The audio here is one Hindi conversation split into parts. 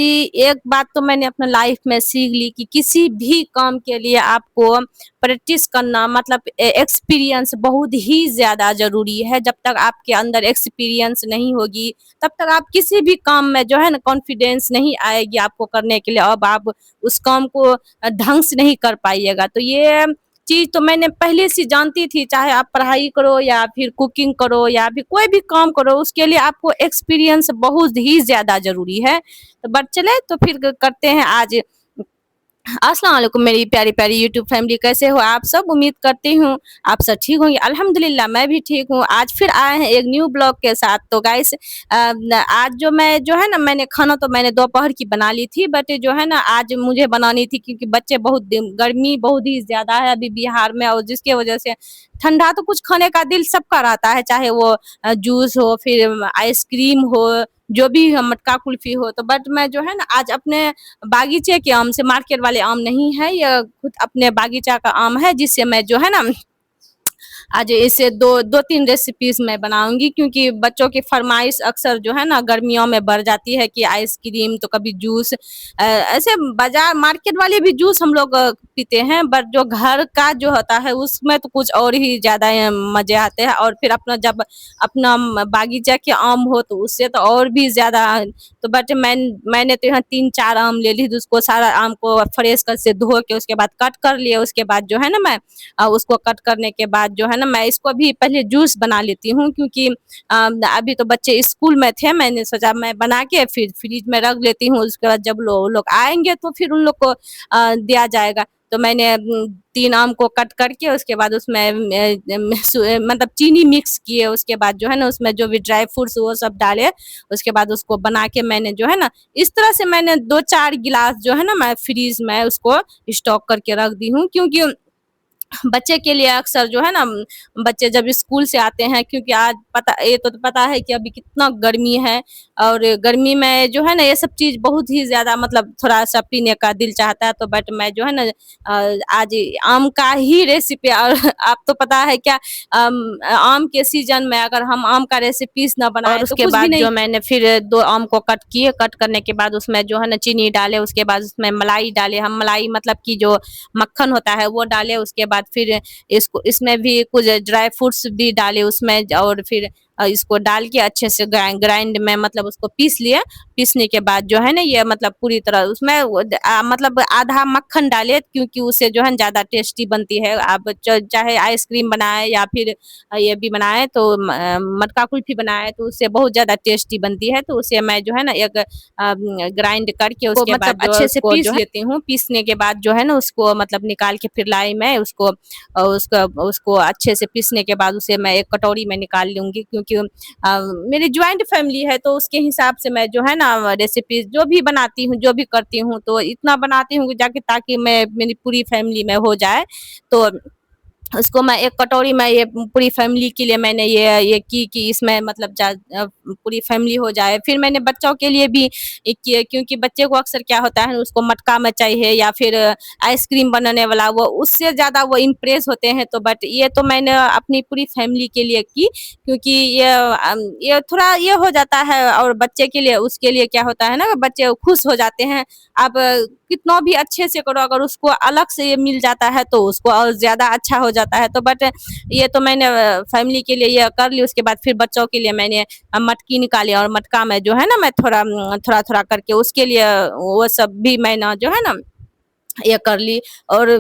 एक बात तो मैंने अपने लाइफ में सीख ली कि किसी भी काम के लिए आपको प्रैक्टिस करना मतलब एक्सपीरियंस बहुत ही ज़्यादा ज़रूरी है। जब तक आपके अंदर एक्सपीरियंस नहीं होगी, तब तक आप किसी भी काम में जो है ना कॉन्फिडेंस नहीं आएगी आपको करने के लिए, अब आप उस काम को ढंग से नहीं कर पाइएगा। तो ये चीज़ तो मैंने पहले से जानती थी, चाहे आप पढ़ाई करो या फिर कुकिंग करो या फिर कोई भी काम करो, उसके लिए आपको एक्सपीरियंस बहुत ही ज़्यादा ज़रूरी है। तो बट चले तो फिर करते हैं आज। अस्सलाम वालेकुम मेरी प्यारी प्यारी यूट्यूब फैमिली, कैसे हो आप सब? उम्मीद करती हूँ आप सब ठीक होंगे। अल्हम्दुलिल्लाह मैं भी ठीक हूँ। आज फिर आए हैं एक न्यू ब्लॉग के साथ। तो गाइस आज जो है ना मैंने खाना तो मैंने दोपहर की बना ली थी, बट जो है ना आज मुझे बनानी थी क्योंकि बच्चे गर्मी बहुत ही ज़्यादा है अभी बिहार में, और जिसके वजह से ठंडा तो कुछ खाने का दिल सबका रहता है, चाहे वो जूस हो फिर आइसक्रीम हो, जो भी हो, मटका कुल्फी हो। तो बट मैं जो है ना आज अपने बागीचे के आम से, मार्केट वाले आम नहीं है, ये खुद अपने बागीचा का आम है, जिससे मैं जो है ना आज इसे दो तीन रेसिपीज मैं बनाऊंगी, क्योंकि बच्चों की फरमाइश अक्सर जो है ना गर्मियों में बढ़ जाती है कि आइसक्रीम तो कभी जूस, ऐसे बाजार मार्केट वाले भी जूस हम लोग पीते हैं, बट जो घर का जो होता है उसमें तो कुछ और ही ज्यादा मजे आते हैं। और फिर जब अपना बागीचा के आम हो तो उससे तो और भी ज्यादा। तो बट मैंने तो यहाँ 3-4 आम ले ली, तो उसको सारा आम को फ्रेश कर से धो के उसके बाद कट कर लिए। उसके बाद जो है ना मैं उसको कट करने के बाद जो है ना मैं इसको भी पहले जूस बना लेती हूँ, क्योंकि अभी तो बच्चे स्कूल में थे, मैंने सोचा मैं बना के फिर फ्रिज में रख लेती हूँ। उसके बाद जब लोग आएंगे तो फिर उन लोग को दिया जाएगा। तो मैंने 3 आम को कट करके उसके बाद उसमें मतलब चीनी मिक्स किए, उसके बाद जो है ना उसमें जो भी ड्राई फ्रूट्स वो सब डाले। उसके बाद उसको बना के मैंने जो है ना इस तरह से मैंने 2-4 गिलास जो है ना मैं फ्रीज में उसको स्टॉक करके रख दी हूँ, क्योंकि बच्चे के लिए अक्सर जो है ना बच्चे जब स्कूल से आते हैं, क्योंकि आज पता है कि अभी कितना गर्मी है, और गर्मी में जो है ना ये सब चीज बहुत ही ज्यादा मतलब थोड़ा सा पीने का दिल चाहता है। तो बट मैं जो है ना आज आम का ही रेसिपी, और आप तो पता है क्या, आम के सीजन में अगर हम आम का रेसिपीज ना बनाए तो उसके बाद जो मैंने फिर 2 आम को कट किए, कट करने के बाद उसमें जो है ना चीनी डाले, उसके बाद उसमें मलाई डाले, हम मलाई मतलब कि जो मक्खन होता है वो डाले। उसके बाद फिर इसको इसमें भी कुछ ड्राई फ्रूट्स भी डाले उसमें, और फिर इसको डाल के अच्छे से ग्राइंड में मतलब उसको पीस लिए। पीसने के बाद जो है ना ये मतलब पूरी तरह उसमें मतलब आधा मक्खन डाले, क्योंकि उससे जो है ज्यादा टेस्टी बनती है। आप चाहे आइसक्रीम बनाए या फिर ये भी बनाए तो मटका कुल्फी बनाए तो उससे बहुत ज्यादा टेस्टी बनती है। तो उसे मैं जो है ना एक ग्राइंड करके उसके बाद अच्छे से पीस लेती हूँ। पीसने के बाद जो है ना उसको मतलब निकाल के फिर लाई में उसको उसको उसको अच्छे से पीसने के बाद उसे मैं एक कटोरी में निकाल लूंगी, क्योंकि मेरी ज्वाइंट फैमिली है तो उसके हिसाब से मैं जो है ना रेसिपी जो भी बनाती हूँ जो भी करती हूँ तो इतना बनाती हूँ जाके ताकि मैं मेरी पूरी फैमिली में हो जाए। तो उसको मैं एक कटोरी में ये पूरी फैमिली के लिए मैंने ये की कि इसमें मतलब पूरी फैमिली हो जाए। फिर मैंने बच्चों के लिए भी एक किए, क्योंकि बच्चे को अक्सर क्या होता है उसको मटका में चाहिए या फिर आइसक्रीम बनाने वाला, वो उससे ज़्यादा वो इम्प्रेस होते हैं। तो बट ये तो मैंने अपनी पूरी फैमिली के लिए की, क्योंकि ये थोड़ा ये हो जाता है, और बच्चे के लिए उसके लिए क्या होता है ना बच्चे खुश हो जाते हैं। आप कितना भी अच्छे से करो, अगर उसको अलग से ये मिल जाता है तो उसको और ज़्यादा अच्छा हो जाता है। तो बट ये तो मैंने फैमिली के लिए ये कर ली। उसके बाद फिर बच्चों के लिए मैंने मटकी निकाली, और मटका में जो है ना मैं थोड़ा थोड़ा करके उसके लिए वो सब भी मैंने जो है ना ये कर ली। और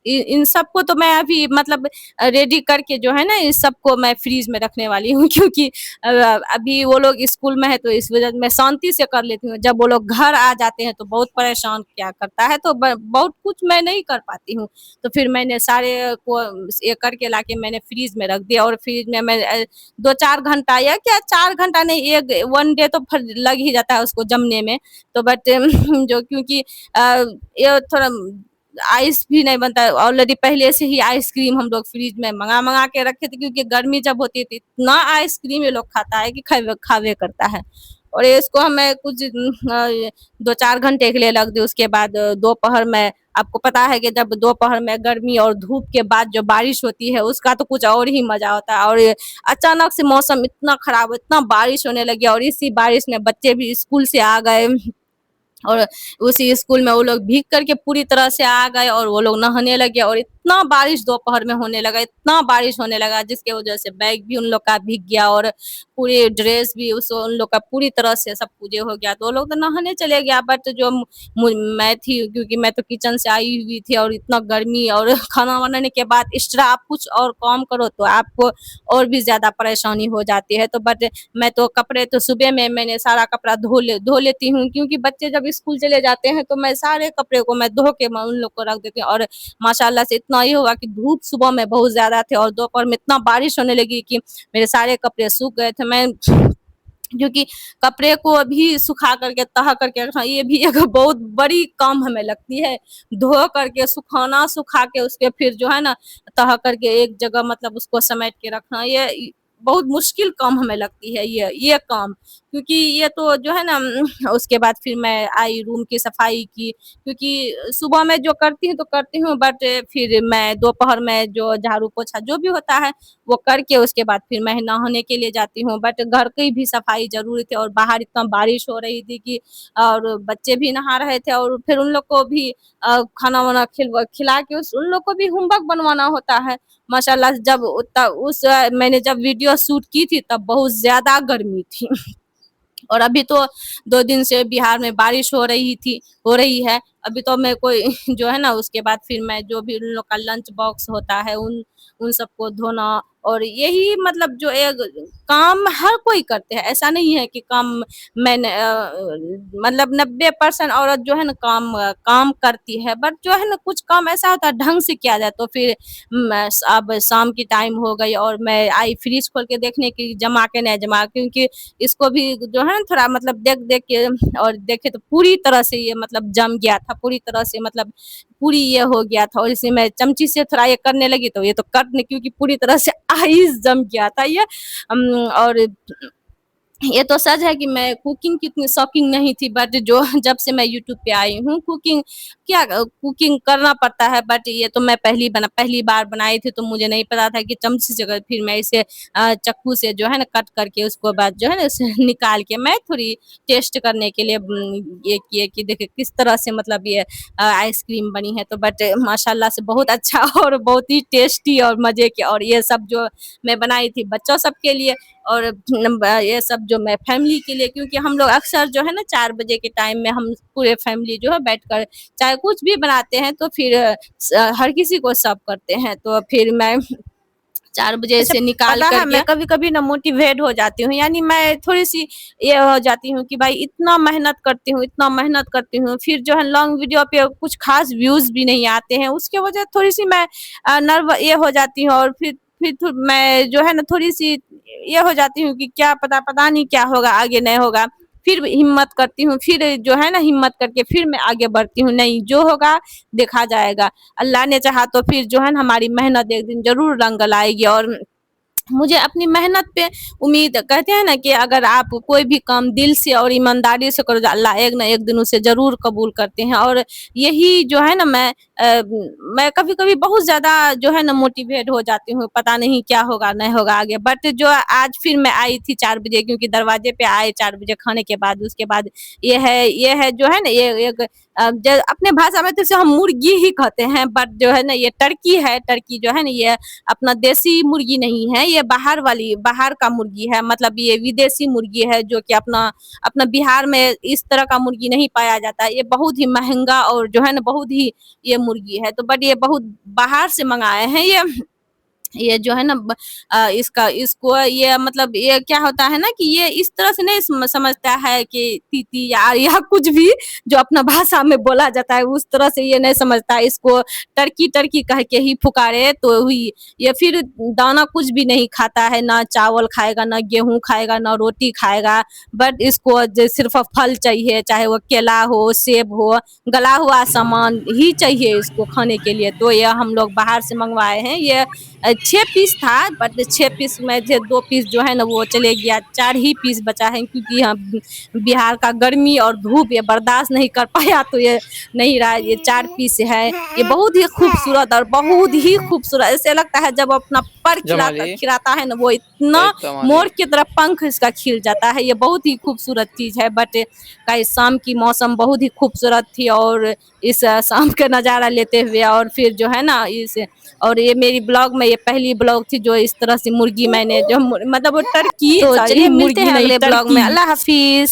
इन सबको तो मैं अभी मतलब रेडी करके जो है ना इस सबको मैं फ्रीज में रखने वाली हूँ, क्योंकि अभी वो लोग स्कूल में है तो इस वजह से मैं शांति से कर लेती हूँ। जब वो लोग घर आ जाते हैं तो बहुत परेशान क्या करता है, तो बहुत कुछ मैं नहीं कर पाती हूँ। तो फिर मैंने सारे को ये करके लाके मैंने फ्रीज में रख दिया, और फ्रीज में मैं 2-4 घंटा या क्या 4 घंटा नहीं, एक 1 डे तो फिर लग ही जाता है उसको जमने में। तो बट जो क्योंकि ये थोड़ा आइस भी नहीं बनता है, ऑलरेडी पहले से ही आइसक्रीम हम लोग फ्रिज में मंगा के रखे थे, क्योंकि गर्मी जब होती थी इतना आइसक्रीम ये लोग खाता है कि खावे खावे करता है। और इसको हमें कुछ 2-4 घंटे के लिए लग दी। उसके बाद दोपहर में आपको पता है कि जब दोपहर में गर्मी और धूप के बाद जो बारिश होती है उसका तो कुछ और ही मजा होता है। और ये अचानक से मौसम इतना खराब, इतना बारिश होने लगी, और इसी बारिश में बच्चे भी स्कूल से आ गए। और उसी स्कूल में वो लोग भीग करके पूरी तरह से आ गए और वो लोग नहाने लगे और इतना बारिश दोपहर में होने लगा, इतना बारिश होने लगा जिसके वजह से बैग भी उन लोग का भीग गया और पूरी ड्रेस भी उस उन लोग का पूरी तरह से सब कुछ हो गया। तो वो लोग तो नहाने चले गया, बट जो मैं थी, क्योंकि मैं तो किचन से आई हुई थी और इतना गर्मी और खाना बनाने के बाद एक्स्ट्रा आप कुछ और काम करो तो आपको और भी ज्यादा परेशानी हो जाती है। तो बट मैं तो कपड़े तो सुबह में मैंने सारा कपड़ा धो लेती हूँ, क्योंकि बच्चे जब स्कूल चले जाते हैं तो मैं सारे कपड़े को मैं धो के मैं उन लोग को रख देती हूँ। और माशाल्लाह से इतना ही हुआ कि धूप सुबह में बहुत ज्यादा थे और दोपहर में इतना बारिश होने लगी कि मेरे सारे कपड़े सूख गए थे। मैं क्योंकि कपड़े को अभी सुखा करके तह करके रखना ये भी एक बहुत बड़ी काम हमें लगती है। धो करके सुखाना, सुखा के उसके फिर जो है ना तह करके एक जगह मतलब उसको समेट के रखना, ये बहुत मुश्किल काम हमें लगती है ये काम। क्योंकि ये तो जो है ना उसके बाद फिर मैं आई रूम की सफाई की, क्योंकि सुबह में जो करती हूँ तो करती हूँ, बट फिर मैं दोपहर में जो झाड़ू पोछा जो भी होता है वो करके उसके बाद फिर मैं नहाने के लिए जाती हूँ। बट घर की भी सफाई ज़रूरी थी और बाहर इतना बारिश हो रही थी कि और बच्चे भी नहा रहे थे और फिर उन लोग को भी खाना-वाना खिला के उन लोग को भी होमवर्क बनवाना होता है। माशाल्लाह से जब मैंने जब वीडियो शूट की थी तब बहुत ज़्यादा गर्मी थी। और अभी तो 2 दिन से बिहार में बारिश हो रही है। अभी तो मैं कोई जो है ना उसके बाद फिर मैं जो भी उन लोग का लंच बॉक्स होता है उन सबको धोना और यही मतलब जो एक काम हर कोई करते हैं। ऐसा नहीं है कि काम मैंने मतलब 90% औरत जो है ना काम करती है, बट जो है ना कुछ काम ऐसा होता है ढंग से किया जाए। तो फिर अब शाम की टाइम हो गई और मैं आई फ्रिज खोल के देखने की जमा के नहीं जमा, क्योंकि इसको भी जो है ना थोड़ा मतलब देख के और देखे तो पूरी तरह से ये मतलब जम गया था, पूरी तरह से मतलब पूरी ये हो गया था। और इसे मैं चमची से थोड़ा ये करने लगी तो ये तो कट नहीं, क्योंकि पूरी तरह से आइस जम गया था ये। और ये तो सच है कि मैं कुकिंग की इतनी शौकीन नहीं थी, बट जो जब से मैं यूट्यूब पे आई हूँ कुकिंग करना पड़ता है। बट ये तो मैं पहली बार बनाई थी तो मुझे नहीं पता था कि चमची से फिर मैं इसे चाकू से जो है ना कट करके उसको बाद जो है ना उसे निकाल के मैं थोड़ी टेस्ट करने के लिए ये किए कि देखिए किस तरह से मतलब ये आइसक्रीम बनी है। तो बट माशाल्लाह से बहुत अच्छा और बहुत ही टेस्टी और मज़े के, और ये सब जो मैं बनाई थी बच्चों सब के लिए और ये सब जो मैं फैमिली के लिए, क्योंकि हम लोग अक्सर जो है ना 4 बजे के टाइम में हम पूरे फैमिली जो है बैठकर चाहे कुछ भी बनाते हैं तो फिर हर किसी को सर्व करते हैं। तो फिर मैं 4 बजे अच्छा, से निकाल पता है करके मैं कभी-कभी ना मोटिवेट हो जाती हूँ, यानी मैं थोड़ी-सी ये हो जाती हूँ कि भाई इतना मेहनत करती हूँ, फिर जो है लॉन्ग वीडियो पे कुछ ख़ास व्यूज़ भी नहीं आते हैं, उसके वजह थोड़ी-सी मैं ये हो जाती हूँ और फिर मैं जो है ना थोड़ी-सी ये हो जाती हूँ कि क्या पता नहीं क्या होगा, आगे नहीं होगा। फिर हिम्मत करती हूँ, फिर जो है ना हिम्मत करके फिर मैं आगे बढ़ती हूँ, नहीं जो होगा देखा जाएगा। अल्लाह ने चाहा तो फिर जो है ना हमारी मेहनत एक दिन ज़रूर रंग लाएगी। और मुझे अपनी मेहनत पे उम्मीद, कहते हैं ना कि अगर आप कोई भी काम दिल से और ईमानदारी से करो तो अल्लाह एक ना एक दिन उसे ज़रूर कबूल करते हैं। और यही जो है ना मैं कभी-कभी बहुत ज़्यादा जो है ना मोटिवेट हो जाती हूँ, पता नहीं क्या होगा, नहीं होगा आगे। बट जो आज फिर मैं आई थी 4 बजे, क्योंकि दरवाजे पे आए 4 बजे खाने के बाद, उसके बाद ये है जो है ना ये एक ज अपने भाषा में तो इसे हम मुर्गी ही कहते हैं, बट जो है ना ये टर्की है। टर्की जो है ना ये अपना देसी मुर्गी नहीं है, ये बाहर का मुर्गी है, मतलब ये विदेशी मुर्गी है जो कि अपना अपना बिहार में इस तरह का मुर्गी नहीं पाया जाता है। ये बहुत ही महँगा और जो है ना बहुत ही ये मुर्गी है, तो बट ये बहुत बाहर से मंगाए हैं ये जो है ना इसको ये मतलब ये क्या होता है ना कि ये इस तरह से नहीं समझता है कि तीती या कुछ भी जो अपना भाषा में बोला जाता है उस तरह से ये नहीं समझता है। इसको टर्की टर्की कह के ही पुकारे तो हुई। ये फिर दाना कुछ भी नहीं खाता है, ना चावल खाएगा, ना गेहूँ खाएगा, ना रोटी खाएगा, बट इसको सिर्फ फल चाहिए, चाहे वो केला हो, सेब हो, गला हुआ सामान ही चाहिए इसको खाने के लिए। तो ये हम लोग बाहर से मंगवाए हैं। 6 पीस था, बट 6 पीस में से 2 पीस जो है ना वो चले गया, 4 ही पीस बचा है, क्योंकि यहाँ बिहार का गर्मी और धूप ये बर्दाश्त नहीं कर पाया, तो ये नहीं रहा, ये 4 पीस है। ये बहुत ही खूबसूरत और बहुत ही खूबसूरत, ऐसे लगता है जब अपना पर जमाली खिलाता है ना, वो इतना तमाली मोर की तरह पंख इसका खिल जाता है। ये बहुत ही खूबसूरत चीज है। बट कल शाम की मौसम बहुत ही खूबसूरत थी, और इस शाम का नज़ारा लेते हुए, और फिर जो है ना इस, और ये मेरी ब्लॉग में ये पहली ब्लॉग थी जो इस तरह से मुर्गी मैंने जो मतलब वो टर्की, तो सॉरी चलिए मिलते मुर्गी हैं नहीं अगले ब्लॉग में। टर्की। अल्लाह हाफिज।